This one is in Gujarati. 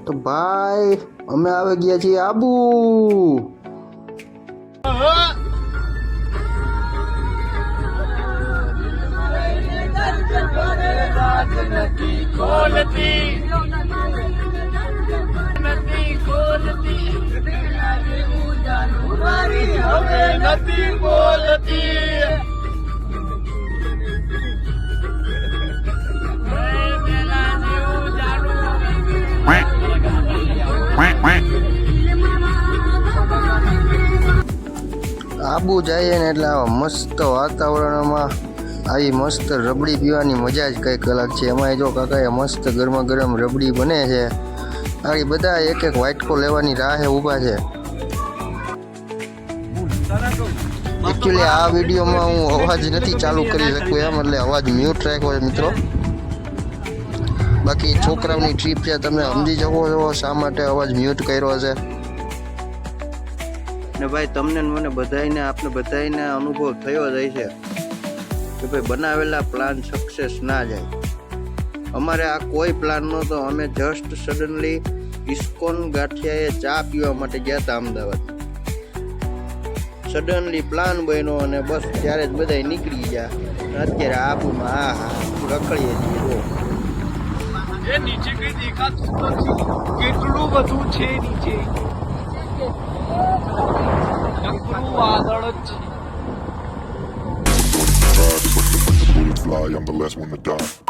તો ભાઈ અમે આવી ગયા છીએ આબુ. આબુ જઈએ ને એટલે આવા મસ્ત વાતાવરણમાં આવી મસ્ત રબડી પીવાની મજા જ કંઈક અલગ છે. એમાં જો કાકાએ મસ્ત ગરમા ગરમ રબડી બને છે. આવી બધા એક એક વાટકો લેવાની રાહે ઊભા છે. એકચ્યુઅલી આ વિડીયોમાં હું અવાજ નથી ચાલુ કરી શકું એમ, એટલે અવાજ મ્યુટ રાખ્યો છે મિત્રો. બાકી છોકરાઓની ટ્રીપ છે, તમે સમજી શકો છો શા માટે અવાજ મ્યુટ કર્યો છે. ને ભાઈ તમને મને બધાને આપણે બધાને અનુભવ થયો જાય છે કે ભાઈ બનાવેલા પ્લાન સક્સેસ ના જાય. અમારે આ કોઈ પ્લાન નહોતો. અમે જસ્ટ સડનલી ઇસ્કોન ગાંઠિયાએ ચા પીવા માટે ગયા હતા અમદાવાદ. સડનલી પ્લાન બન્યો અને બસ ત્યારે જ બધા નીકળી ગયા. અત્યારે આબુમાં હા રખડીએ છીએ. એ નીચે કઈ દેખાતું નથી, કેટલું બધું છે નીચે. નકરું વાદળ જ છે. Fly, I'm the last one to die.